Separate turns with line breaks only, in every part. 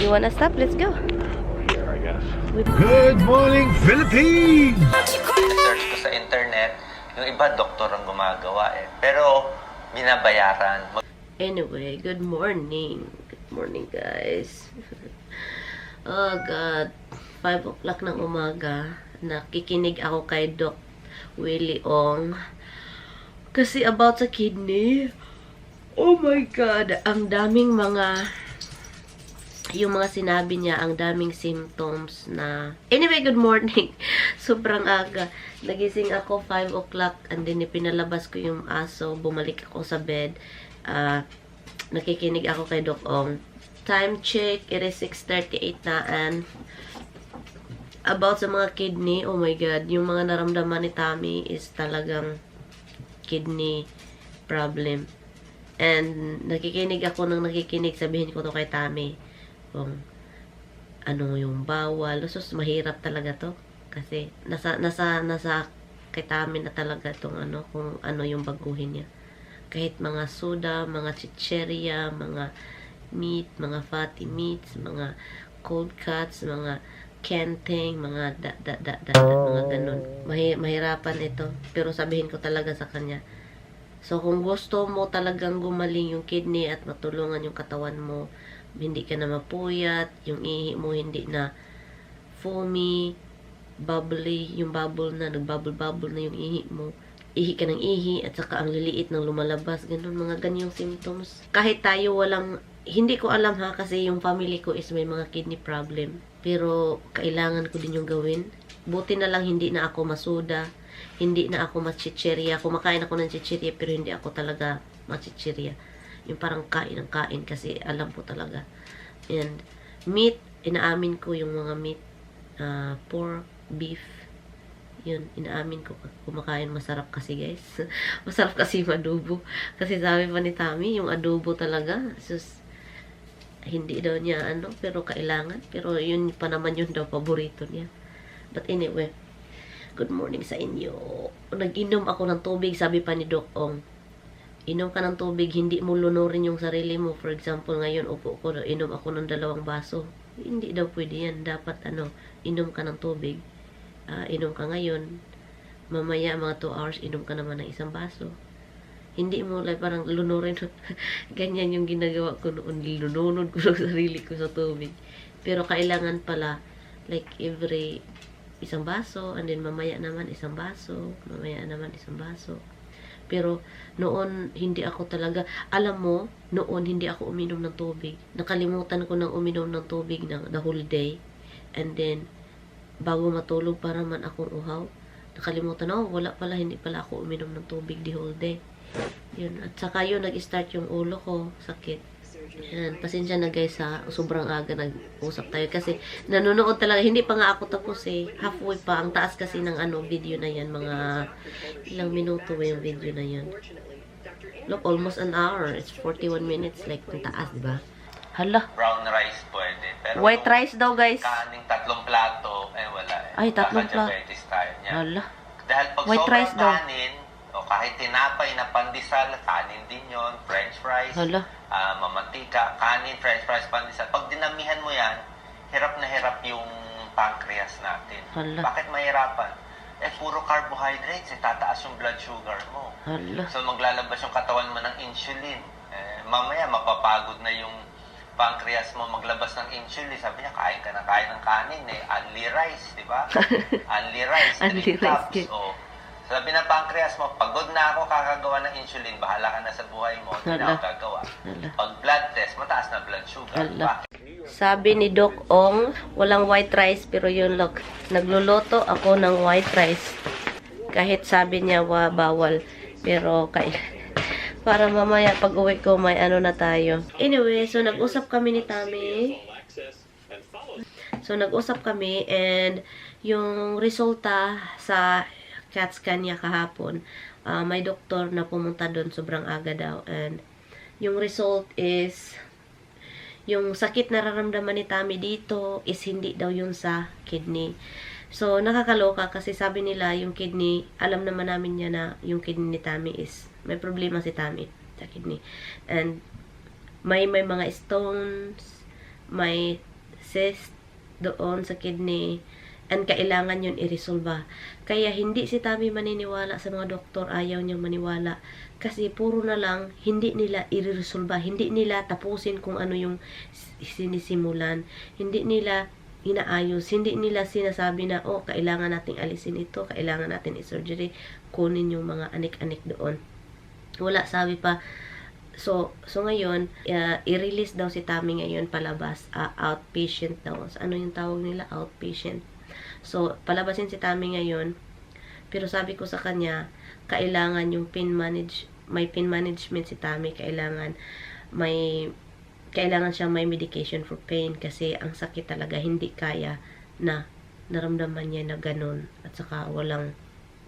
You wanna stop? Let's go.
Here, I guess.
Good morning, Philippines!
Search ko sa internet, yung iba doktor ang gumagawa eh. Pero binabayaran.
Anyway, good morning. Good morning, guys. Oh, God. 5 o'clock ng umaga. Nakikinig ako kay Doc Willie Ong. Kasi about sa kidney. Oh my God. Ang daming yung mga sinabi niya, ang daming symptoms na... Anyway, good morning. Sobrang aga. Nagising ako 5 o'clock and then pinalabas ko yung aso. Bumalik ako sa bed. Nakikinig ako kay Doc Ong. Time check, it is 6:38 na, and about sa mga kidney, oh my God, yung mga naramdaman ni Tommy is talagang kidney problem. And nakikinig ako ng nakikinig, sabihin ko to kay Tommy kung ano yung bawal. So, mahirap talaga to kasi nasa kay Tommy na talaga tong kung ano yung baguhin niya. Kahit mga soda, mga chicheria, mga meat, mga fatty meats, mga cold cuts, mga kenteng, mga mga ganun. Mahirapan ito. Pero sabihin ko talaga sa kanya. So, kung gusto mo talagang gumaling yung kidney at matulungan yung katawan mo, hindi ka na mapuyat, yung ihi mo hindi na foamy, bubbly, yung bubble na, nagbubble-bubble na yung ihi mo. Ihi ka ng ihi at saka ang liliit ng lumalabas. Ganun, mga ganyang symptoms. Kahit tayo hindi ko alam ha, kasi yung family ko is may mga kidney problem. Pero kailangan ko din yung gawin. Buti na lang hindi na ako masuda, hindi na ako machicheria. Kumakain ako ng chicheria pero hindi ako talaga machicheria. Yung parang kain ng kain kasi alam ko talaga. And meat, inaamin ko yung mga meat, pork, beef, yun, inaamin ko kumakain. Masarap kasi, guys. Masarap kasi yung adobo. Kasi sabi pa ni Tommy, yung adobo talaga, sus, hindi daw niya pero kailangan. Pero yun pa naman yun daw, paborito niya. But anyway, good morning sa inyo. Nag-inom ako ng tubig, sabi pa ni Doc Ong. Inom ka ng tubig, hindi mo lunurin yung sarili mo. For example, ngayon, upo ko, inom ako ng 2 baso. Hindi daw pwede yan. Dapat, inom ka ng tubig. Inom ka ngayon. Mamaya, mga 2 hours, inom ka naman ng 1 baso. Hindi mo like parang lunurin. Ganyan yung ginagawa ko noon. Lununod ko ng sarili ko sa tubig. Pero kailangan pala like every 1 baso, and then mamaya naman 1 baso, mamaya naman 1 baso. Pero noon hindi ako talaga, alam mo, noon hindi ako uminom ng tubig. Nakalimutan ko nang uminom ng tubig ng the whole day. And then bago matulog para man akong uhaw. Nakalimutan wala pala, hindi pala ako uminom ng tubig the whole day. Yun. At saka yun, nag-start yung ulo ko, sakit. Yan. Pasensya na guys ha, sobrang aga nag-usap tayo kasi nanonood talaga, hindi pa nga ako tapos halfway pa, ang taas kasi ng video na yan, mga ilang minuto ba yung video na yan. Look, almost an hour, it's 41 minutes, like ang taas, diba? Hala.
Brown rice pwede. Pero
White rice daw guys.
Kaning 3 plato, wala eh.
Ay, 3 plato.
Diabetes tayo niya.
Hala.
Dahil pag
White
sobrang
rice daw.
kanin, o kahit tinapay na pandesal, kanin din yon, french fries,
Hala.
mamantika, kanin, french fries, pandesal. Pag dinamihan mo yan, hirap na hirap yung pancreas natin.
Hala.
Bakit mahirapan? Puro carbohydrates, tataas yung blood sugar mo.
Hala.
So maglalabas yung katawan mo ng insulin. Mamaya mapapagod na yung pancreas mo maglabas ng insulin. Sabi niya, kain ka ng kanin only rice, di ba? Only rice, 3 cups. O, sabi ng pancreas mo, pagod na ako kakagawa ng insulin, bahala ka na sa buhay mo, hindi na ako gagawa. Pag blood test, mataas na blood sugar.
Sabi ni Doc Ong, walang white rice, pero yun look, nagluluto ako ng white rice. Kahit sabi niya, bawal. Pero, para mamaya pag uwi ko, may na tayo. Anyway, so nag-usap kami ni Tommy. So, nag-usap kami, and yung resulta sa CAT scan niya kahapon, may doktor na pumunta doon, sobrang aga daw, and yung result is yung sakit na nararamdaman ni Tommy dito is hindi daw yun sa kidney. So nakakaloka kasi sabi nila yung kidney, alam naman namin niya na yung kidney ni Tommy is may problema si Tommy sa kidney, and may mga stones, may cyst doon sa kidney and kailangan yun i-resolve. Kaya hindi si Tami maniniwala sa mga doktor, ayaw niyang maniwala. Kasi puro na lang, hindi nila i-resolve, hindi nila tapusin kung ano yung sinisimulan. Hindi nila inaayos, hindi nila sinasabi na, oh, kailangan nating alisin ito, kailangan natin i-surgery, kunin yung mga anik-anik doon. Wala, sabi pa. So ngayon, i-release daw si Tami ngayon palabas, outpatient daw. So, ano yung tawag nila? Outpatient. So, palabasin si Tami ngayon. Pero sabi ko sa kanya, kailangan yung may pain management si Tami. Kailangan siyang may medication for pain. Kasi ang sakit talaga, hindi kaya na naramdaman niya na ganun. At saka walang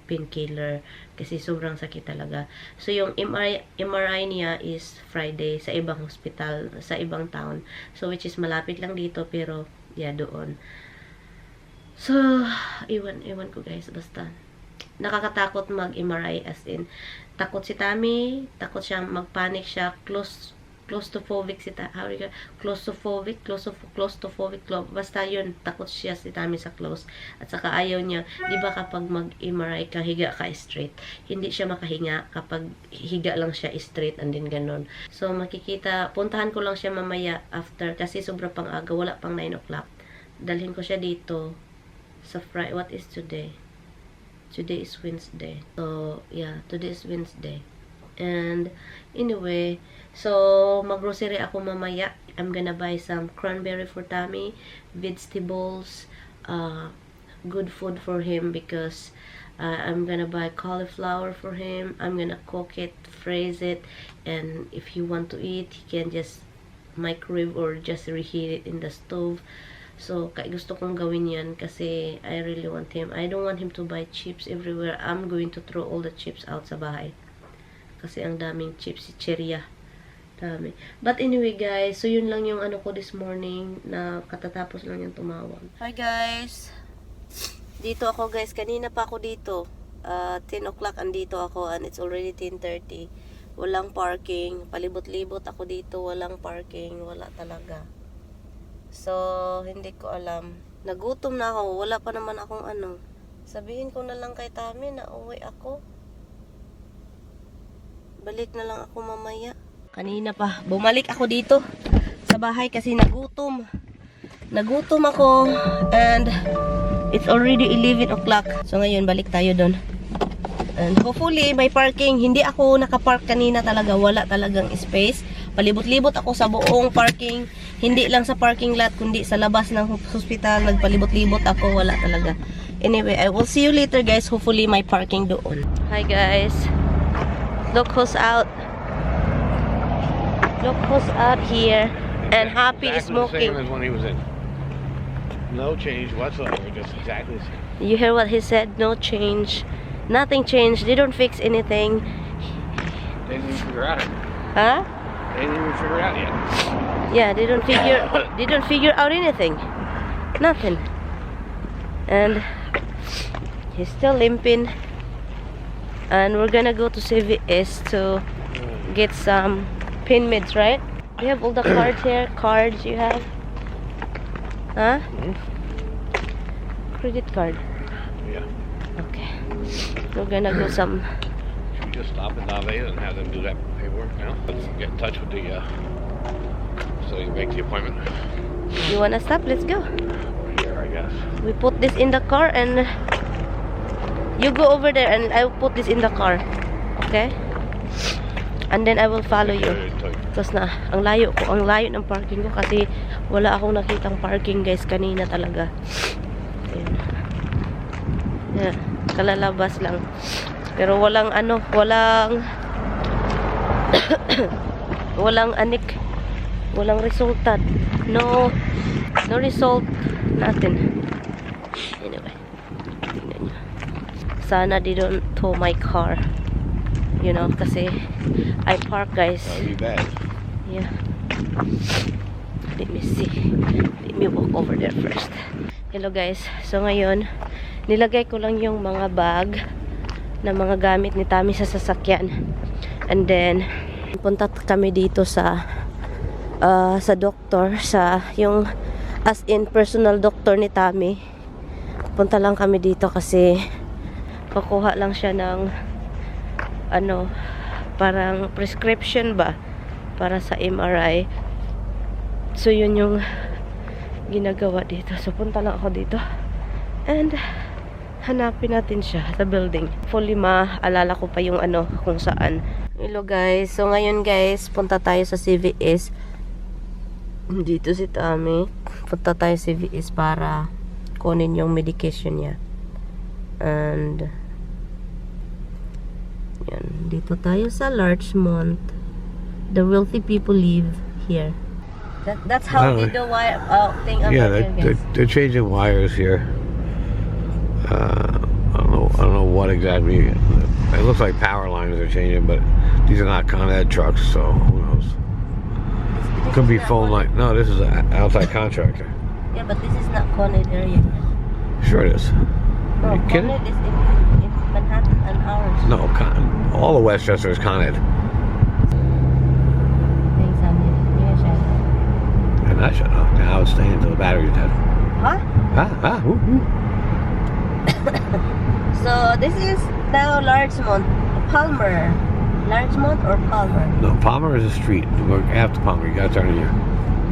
painkiller. Kasi sobrang sakit talaga. So, yung MRI niya is Friday sa ibang hospital, sa ibang town. So, which is malapit lang dito. Pero, yeah, doon. So, iwan ko guys, basta. Nakakatakot mag-MRI, as in, takot si Tami, takot siyang magpanic siya, claustrophobic si Tami, claustrophobic, basta yun, takot siya si Tami sa close. At saka ayaw niya, di ba kapag mag-MRI ka, higa ka straight, hindi siya makahinga kapag higa lang siya straight, and then ganun. So, makikita, puntahan ko lang siya mamaya after, kasi sobra pang aga, wala pang 9 o'clock. Dalhin ko siya dito sa Friday. What is today? Today is Wednesday. So, yeah, today is Wednesday. And, anyway, so, mag-grocery ako mamaya. I'm gonna buy some cranberry for Tami, vegetables, good food for him because I'm gonna buy cauliflower for him. I'm gonna cook it, freeze it, and if he want to eat, he can just microwave or just reheat it in the stove. So, gusto kong gawin yan kasi I really want him. I don't want him to buy chips everywhere. I'm going to throw all the chips out sa bahay. Kasi ang daming chips, si Cheria. Dami. But anyway guys, so yun lang yung ano ko this morning na katatapos lang yung tumawag. Hi guys! Dito ako guys. Kanina pa ako dito. 10 o'clock andito ako and it's already 10:30. Walang parking. Palibot-libot ako dito. Walang parking. Wala talaga. So, hindi ko alam. Nagutom na ako. Wala pa naman akong ano. Sabihin ko na lang kay Tami na uwi ako. Balik na lang ako mamaya. Kanina pa. Bumalik ako dito sa bahay kasi nagutom. Nagutom ako. And it's already 11 o'clock. So, ngayon balik tayo doon. And hopefully, may parking. Hindi ako nakapark kanina talaga. Wala talagang space. Palibot-libot ako sa buong parking. Hindi lang sa parking lot, kundi sa labas ng hospital. Nagpalibot-libot ako. Wala talaga. Anyway, I will see you later guys. Hopefully, may parking doon. Hi guys. Look who's out. Look who's out here. And Happy is smoking.
The same as when he was in. No change whatsoever. Just exactly the same.
You hear what he said? No change. Nothing changed. They don't fix anything.
They didn't even figure out it.
Huh?
They didn't even figure it out yet.
Yeah, they don't figure out anything. Nothing. And he's still limping. And we're gonna go to CVS to get some pain meds, right? You have all the cards here. Cards you have? Huh? Credit card.
Yeah.
Okay. We're gonna go some.
Should we just stop at Nave and have them do that paperwork now? Let's get in touch with the so you make the appointment.
You wanna stop? Let's go.
Here, I guess.
We put this in the car and you go over there and I'll put this in the car. Okay? And then I will follow you. Tapos na, ang layo ng parking ko kasi wala akong nakitang parking guys kanina talaga. Ayan. Yeah, kalalabas lang. Pero walang walang anik. Walang resultat. No result. Nothing. Anyway. Tingnan nyo. Sana they don't tow my car. You know, kasi I park guys.
That would be bad.
Yeah. Let me see. Let me walk over there first. Hello guys. So ngayon, nilagay ko lang yung mga bag na mga gamit ni Tami sa sasakyan. And then, punta kami dito sa doktor, sa yung as in personal doctor ni Tami. Punta lang kami dito kasi kukuha lang siya ng ano, parang prescription ba para sa MRI. So yun yung ginagawa dito. So punta lang ako dito and hanapin natin siya sa building. Fully maalala ko pa yung ano, kung saan. Hello guys, so ngayon guys, punta tayo sa CVS. Dito si Tami. Punta tayo sa CVS para kunin yung medication niya. And yan, dito tayo sa Larchmont. The wealthy people live here. That's how they do wire thing over
Yeah, they're changing wires here. I don't know what exactly. It looks like power lines are changing, but these are not Con Ed trucks, so who knows? Could be phone line. No, this is an outside contractor.
Yeah, but this is not Con Ed area.
Sure it is.
No,
Are you
Con
kidding?
Ed is in Manhattan and ours.
No, all of Westchester is Con Ed.
Thanks, Andy. Yeah, shut up.
And I shut up. Now it's staying until the battery's dead.
Huh? So this is now Larchmont, Palmer. Larchmont or Palmer?
No, Palmer is a street. We're after Palmer. You gotta turn in here.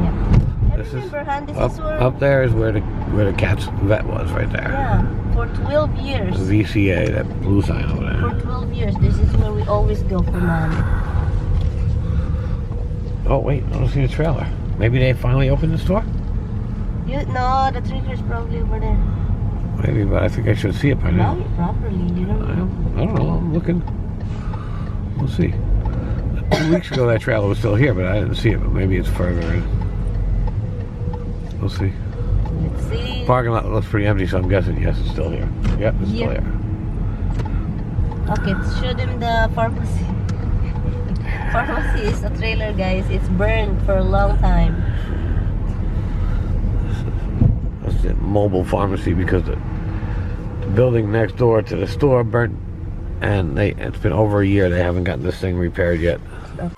Yeah.
This is
where,
up there is where the cat's vet was, right there.
yeah, for 12 years.
The VCA, that blue sign over
For
there.
12 years, this is where we always go for man.
Oh wait, I don't see the trailer. Maybe they finally opened the store.
No, the trigger's probably over there.
Maybe, but I think I should see it by now.
Allow it properly, you don't know.
I don't know. I'm looking. We'll see. 2 weeks ago, that trailer was still here, but I didn't see it. But maybe it's further in. We'll see.
Let's see.
Parking lot looks pretty empty, so I'm guessing yes, it's still here. Yep, it's still
Yeah.
here.
Okay, show them the pharmacy. Pharmacy is a trailer, guys. It's burned for a long time.
That's the mobile pharmacy because the building next door to the store burnt, and it's been over a year they haven't gotten this thing repaired yet.
Okay.